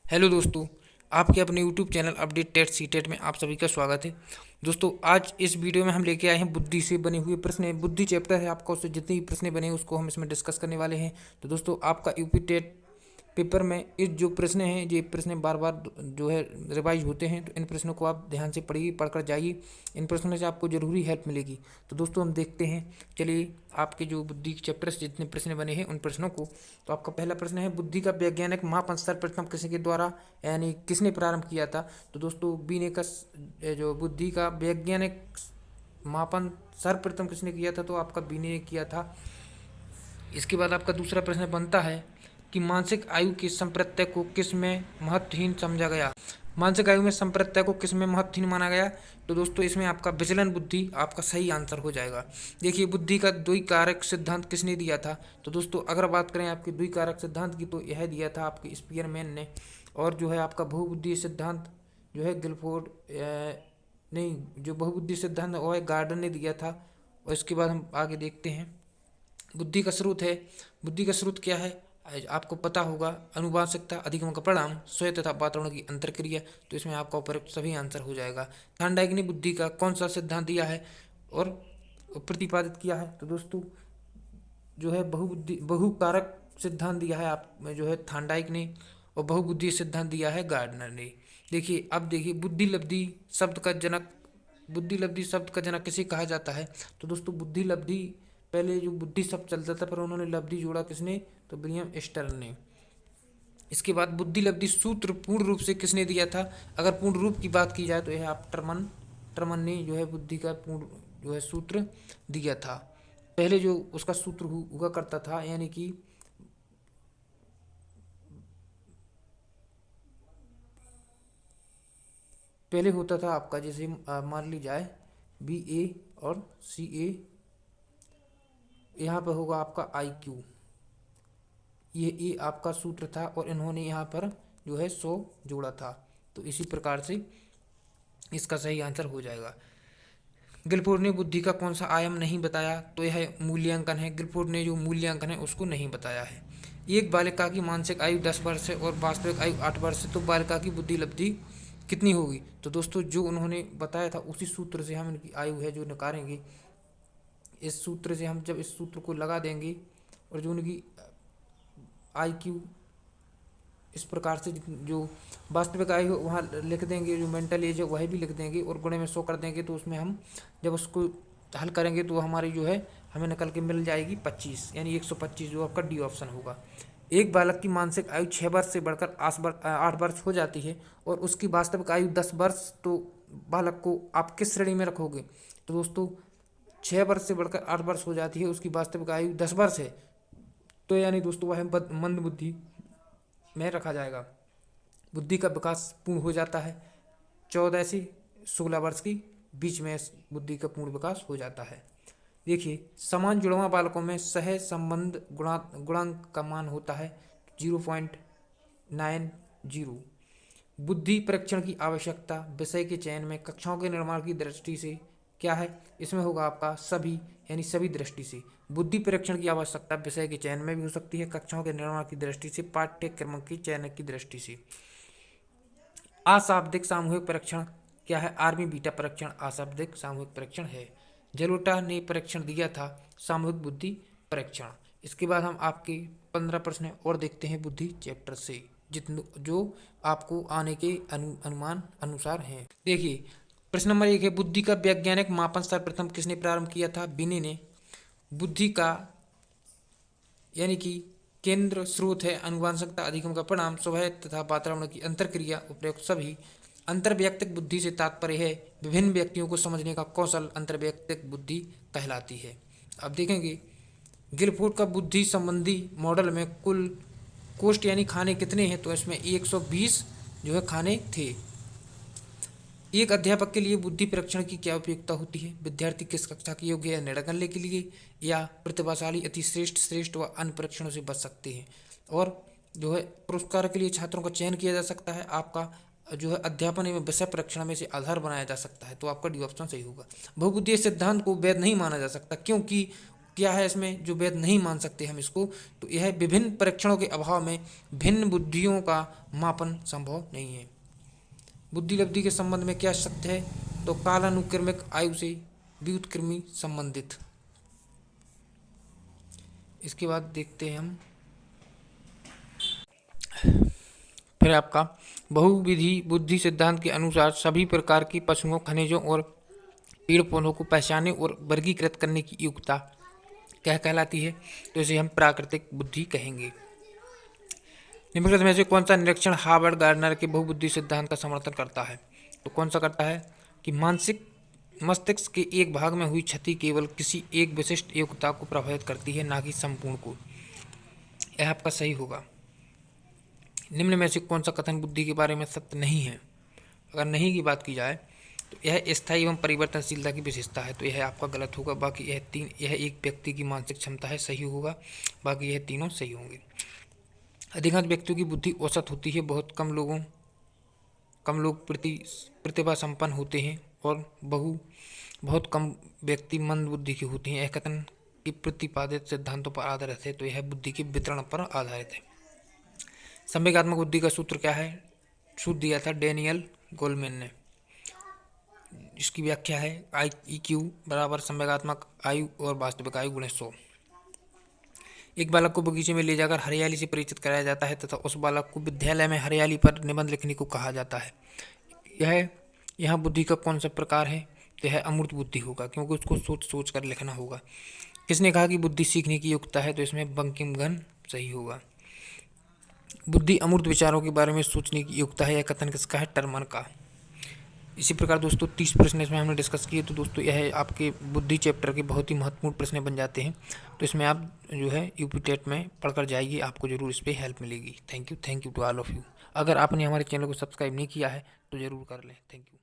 Hello दोस्तों, आपके अपने YouTube channel update TET C TET में आप सभी का स्वागत है। दोस्तों, आज इस वीडियो में हम लेके आए हैं बुद्धि से बने हुए प्रश्न। बुद्धि चैप्टर है आपका, उससे जितने भी प्रश्न बने हैं उसको हम इसमें डिस्कस करने वाले हैं। तो दोस्तों, आपका यूपी टेट पेपर में इस जो प्रश्न हैं, ये प्रश्न बार बार जो है रिवाइज होते हैं, तो इन प्रश्नों को आप ध्यान से पढ़िए, पढ़कर जाइए। इन प्रश्नों से आपको ज़रूरी हेल्प मिलेगी। तो दोस्तों, हम देखते हैं। चलिए, आपके जो बुद्धि चैप्टर से जितने प्रश्न बने हैं उन प्रश्नों को। तो आपका पहला प्रश्न है, बुद्धि का वैज्ञानिक मापन सर्वप्रथम किसके द्वारा यानी किसने प्रारंभ किया था? तो दोस्तों, बीनेकस जो बुद्धि का वैज्ञानिक मापन सर्वप्रथम किसने किया था? तो आपका बीने ने किया था। इसके बाद आपका दूसरा प्रश्न बनता है कि मानसिक आयु के संप्रत्यय को किस में महत्वहीन समझा गया? मानसिक आयु में संप्रत्यय को किस में महत्वहीन माना गया? तो दोस्तों, इसमें आपका विचलन बुद्धि आपका सही आंसर हो जाएगा। देखिए, बुद्धि का द्विकारक सिद्धांत किसने दिया था? तो दोस्तों, अगर बात करें आपके द्विकारक सिद्धांत की, तो यह दिया था आपके स्पीयरमैन ने। और जो है आपका बहुबुद्धि सिद्धांत जो है गिलफोर्ड नहीं, जो बहुबुद्धि सिद्धांत है वह गार्डन ने दिया था। और इसके बाद हम आगे देखते हैं। बुद्धि का स्रोत है। बुद्धि का स्रोत क्या है? आपको पता होगा, अनुवांशिकता, अधिगम का परिणाम, स्वयं तथा वातावरण की अंतरक्रिया। तो इसमें आपका उपयुक्त सभी आंसर हो जाएगा। थार्नडाइक ने बुद्धि का कौन सा सिद्धांत दिया है और प्रतिपादित किया है? तो दोस्तों, जो है बहुकारक सिद्धांत दिया है आप जो है थार्नडाइक ने, और बहुबुद्धि सिद्धांत दिया है गार्डनर ने। देखिए, अब देखिए, बुद्धि लब्धि शब्द का जनक किसे कहा जाता है? तो दोस्तों, बुद्धि लब्धि, पहले जो बुद्धि शब्द चलता था पर उन्होंने लब्धि जोड़ा किसने? तो विलियम स्टर्न ने। इसके बाद बुद्धि लब्धि सूत्र पूर्ण रूप से किसने दिया था? अगर पूर्ण रूप की बात की जाए तो यह आप टर्मन ने जो है बुद्धि का पूर्ण जो है सूत्र दिया था। पहले जो उसका सूत्र हुआ करता था, यानी कि पहले होता था आपका, जैसे मान ली जाए BA और CA, यहाँ पर होगा आपका IQ। ये आपका सूत्र था और इन्होंने यहाँ पर जो है 100 जोड़ा था। तो इसी प्रकार से इसका सही आंसर हो जाएगा। गिलफोर्ड ने बुद्धि का कौन सा आयाम नहीं बताया? तो यह मूल्यांकन है। गिलफोर्ड ने जो मूल्यांकन है उसको नहीं बताया है। एक बालिका की मानसिक आयु 10 वर्ष है और वास्तविक आयु 8 वर्ष है, तो बालिका की बुद्धि लब्धि कितनी होगी? तो दोस्तों, जो उन्होंने बताया था उसी सूत्र से हम इनकी आयु है जो निकालेंगे। इस सूत्र से हम जब इस सूत्र को लगा देंगे और जो उनकी IQ इस प्रकार से जो वास्तविक आयु वहाँ लिख देंगे, जो मेंटल एज है वही भी लिख देंगे और गुणे में 100 कर देंगे। तो उसमें हम जब उसको हल करेंगे तो हमारी जो है हमें निकल के मिल जाएगी 25, यानी 125, जो आपका डी ऑप्शन होगा। एक बालक की मानसिक आयु 6 वर्ष से बढ़कर 8 वर्ष हो जाती है और उसकी वास्तविक आयु 10 वर्ष, तो बालक को आप किस श्रेणी में रखोगे? तो दोस्तों, 6 वर्ष से बढ़कर 8 वर्ष हो जाती है, उसकी वास्तविक आयु 10 वर्ष है, तो यानी दोस्तों वह मंद बुद्धि में रखा जाएगा। बुद्धि का विकास पूर्ण हो जाता है 14 से 16 वर्ष की बीच में, बुद्धि का पूर्ण विकास हो जाता है। देखिए, समान जुड़वा बालकों में सह संबंध गुणांक का मान होता है 0.90। बुद्धि परीक्षण की आवश्यकता विषय के चयन में कक्षाओं के निर्माण की दृष्टि से क्या है? इसमें होगा आपका सभी, यानी सभी दृष्टि से। बुद्धि परीक्षण की आवश्यकता विषय के चयन में भी हो सकती है, कक्षाओं के निर्माण की दृष्टि से, पाठ्यक्रम की चयन की दृष्टि से। अशाब्दिक सामूहिक परीक्षण क्या है? आर्मी बीटा परीक्षण अशाब्दिक सामूहिक परीक्षण है। जलोटा ने परीक्षण दिया था सामूहिक बुद्धि परीक्षण। इसके बाद हम आपके 15 प्रश्न और देखते हैं बुद्धि चैप्टर से, जितने जो आपको आने के अनुमान अनुसार हैं। देखिए, प्रश्न नंबर 1 है, बुद्धि का वैज्ञानिक मापन सर्वप्रथम किसने प्रारंभ किया था? बिने ने। बुद्धि का यानी कि केंद्र स्रोत है अनुवांशिकता, अधिगम का परिणाम, स्वभाव तथा वातावरण की अंतरक्रिया, उपयुक्त सभी। अंतर्वैयक्तिक बुद्धि से तात्पर्य है विभिन्न व्यक्तियों को समझने का कौशल अंतर्वैयक्तिक बुद्धि कहलाती है। अब देखेंगे, गिलफोर्ड का बुद्धि संबंधी मॉडल में कुल कोष्ठ यानी खाने कितने हैं? तो इसमें 120 जो है खाने थे। एक अध्यापक के लिए बुद्धि परीक्षण की क्या उपयोगिता होती है? विद्यार्थी किस कक्षा के योग्य है निर्णय करने के लिए, या प्रतिभाशाली अति श्रेष्ठ व अन्य परीक्षणों से बच सकते हैं। और जो है पुरस्कार के लिए छात्रों का चयन किया जा सकता है। आपका जो है अध्यापन एवं विषय परीक्षण में से आधार बनाया जा सकता है, तो आपका डी ऑप्शन सही होगा। बहुबुद्धि सिद्धांत को वैध नहीं माना जा सकता, क्योंकि क्या है इसमें जो वैध नहीं मान सकते हम इसको, तो यह विभिन्न परीक्षणों के अभाव में भिन्न बुद्धियों का मापन संभव नहीं है। बुद्धि लब्धि के संबंध में क्या सत्य है, तो कालानुक्रमिक आयु से व्युत्क्रमी संबंधित। इसके बाद देखते हैं हम फिर आपका बहुविधि बुद्धि सिद्धांत के अनुसार सभी प्रकार की पशुओं, खनिजों और पेड़ पौधों को पहचानने और वर्गीकृत करने की योग्यता क्या कहलाती है, तो इसे हम प्राकृतिक बुद्धि कहेंगे। निम्नलिखित में से कौन सा निरीक्षण हार्वर्ड गार्डनर के बहुबुद्धि सिद्धांत का समर्थन करता है, तो कौन सा करता है कि मानसिक मस्तिष्क के एक भाग में हुई क्षति केवल किसी एक विशिष्ट योग्यता को प्रभावित करती है, ना कि संपूर्ण को। यह आपका सही होगा। निम्न में से कौन सा कथन बुद्धि के बारे में सत्य नहीं है, अगर नहीं की बात की जाए तो यह स्थायी एवं परिवर्तनशीलता की विशेषता है, तो यह आपका गलत होगा। बाकी यह एक व्यक्ति की मानसिक क्षमता है, सही होगा। बाकी यह तीनों सही होंगे। अधिकांश व्यक्तियों की बुद्धि औसत होती है, बहुत कम लोग प्रतिभा संपन्न होते हैं और बहुत कम व्यक्ति मंद बुद्धि के होते हैं। यह कथन की प्रतिपादित सिद्धांतों पर आधारित है, तो यह बुद्धि के वितरण पर आधारित है। संवेगात्मक बुद्धि का सूत्र क्या है, सूत्र दिया था डैनियल गोलमैन ने। इसकी व्याख्या है IQ बराबर संवेगात्मक आयु और वास्तविक आयु गुणे 100। एक बालक को बगीचे में ले जाकर हरियाली से परिचित कराया जाता है तथा उस बालक को विद्यालय में हरियाली पर निबंध लिखने को कहा जाता है। यहाँ बुद्धि का कौन सा प्रकार है, तो यह अमूर्त बुद्धि होगा, क्योंकि उसको सोच सोच कर लिखना होगा। किसने कहा कि बुद्धि सीखने की योग्यता है, तो इसमें बंकिमगन सही होगा। बुद्धि अमूर्त विचारों के बारे में सोचने की योग्यता है, यह कथन किसका है, टर्मन का। इसी प्रकार दोस्तों 30 प्रश्न इसमें हमने डिस्कस किए। तो दोस्तों यह आपके बुद्धि चैप्टर के बहुत ही महत्वपूर्ण प्रश्न बन जाते हैं, तो इसमें आप जो है यूपी टेट में पढ़कर जाइए, आपको जरूर इस पर हेल्प मिलेगी। Thank you to all of you. अगर आपने हमारे चैनल को सब्सक्राइब नहीं किया है तो ज़रूर कर लें। Thank you.